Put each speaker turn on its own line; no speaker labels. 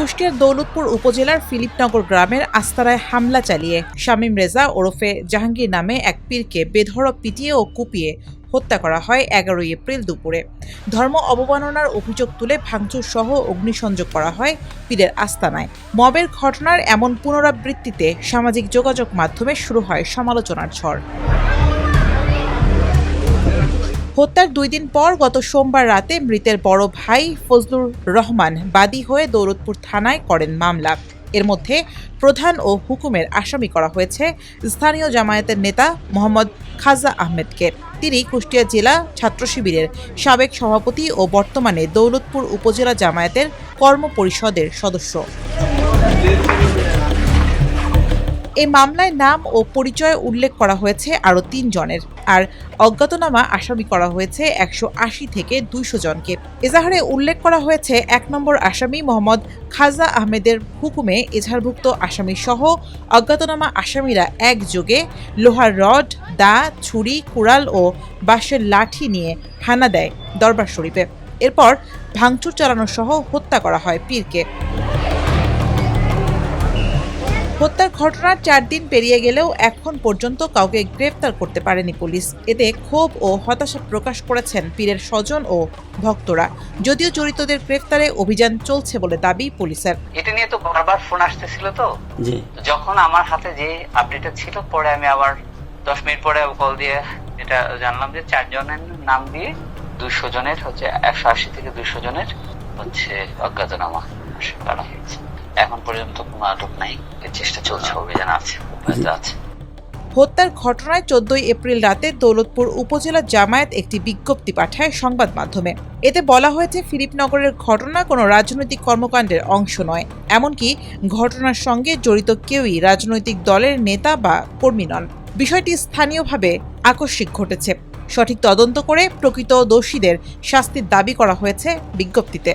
কুষ্টিয়ার দৌলতপুর উপজেলার ফিলিপনগর গ্রামের আস্তারায় হামলা চালিয়ে শামীম রেজা ওরফে জাহাঙ্গীর নামে এক পীরকে বেধড়ক পিটিয়ে ও কুপিয়ে হত্যা করা হয় ১১ এপ্রিল দুপুরে। ধর্ম অবমাননার অভিযোগ তুলে ভাঙচুর সহ অগ্নিসংযোগ করা হয় পীরের আস্তানায়। মবের ঘটনার এমন পুনরাবৃত্তিতে সামাজিক যোগাযোগ মাধ্যমে শুরু হয় সমালোচনার ঝড়। হত্যার ২ দিন পর গত সোমবার রাতে মৃতের বড় ভাই ফজলুর রহমান বাদী হয়ে দৌলতপুর থানায় করেন মামলা। এর মধ্যে প্রধান ও হুকুমের আসামি করা হয়েছে স্থানীয় জামায়াতের নেতা মোহাম্মদ খাজা আহমেদকে। তিনি কুষ্টিয়া জেলা ছাত্র শিবিরের সাবেক সভাপতি ও বর্তমানে দৌলতপুর উপজেলা জামায়াতের কর্ম পরিষদের সদস্য। এই মামলায় নাম ও পরিচয় উল্লেখ করা হয়েছে আরও ৩ জনের, আর অজ্ঞাতনামা আসামি করা হয়েছে ১৮০ থেকে ২০০ জনকে। এজাহারে উল্লেখ করা হয়েছে ১ নম্বর আসামি মোহাম্মদ খাজা আহমেদের হুকুমে এজাহারভুক্ত আসামি সহ অজ্ঞাতনামা আসামিরা একযোগে লোহার রড, দা, ছুরি, কুড়াল ও বাঁশের লাঠি নিয়ে হানা দেয় দরবার শরীফে। এরপর ভাঙচুর চালানো সহ হত্যা করা হয় পীরকে। হত্যার ঘটনার ৪ দিন পেরিয়ে গেলেও এখন পর্যন্ত কাউকে গ্রেফতার করতে পারেনি পুলিশ। এতে ক্ষোভ ও হতাশা প্রকাশ করেছেন পীরের স্বজন ও ভক্তরা। যদিও জড়িতদের গ্রেফতারে অভিযান চলছে বলে দাবি পুলিশের।
এটা নিয়ে তো বারবার ফোন আসতেছিল, তো যখন আমার হাতে যে আপডেটটা ছিল, পরে আমি আবার 10 মিনিট পরে কল দিয়ে এটা জানলাম যে 4 জনের নাম দিয়ে 200 জনের হচ্ছে 180 থেকে 200 জনের হচ্ছে অজ্ঞাতনামা করা হয়েছে। এখন পর্যন্ত কোনো আটক নাই, চেষ্টা চলছে, অভিযান আছে।
হত্যার ঘটনায় ১৪ এপ্রিল রাতে দৌলতপুর উপজেলা জামায়াত একটি বিজ্ঞপ্তি পাঠায় সংবাদ মাধ্যমে। এতে বলা হয়েছে ফিলিপনগরের ঘটনা কোনো রাজনৈতিক কর্মকাণ্ডের অংশ নয়, এমনকি ঘটনার সঙ্গে জড়িত কেউই রাজনৈতিক দলের নেতা বা কর্মী নন। বিষয়টি স্থানীয়ভাবে আকস্মিক ঘটেছে। সঠিক তদন্ত করে প্রকৃত দোষীদের শাস্তির দাবি করা হয়েছে বিজ্ঞপ্তিতে।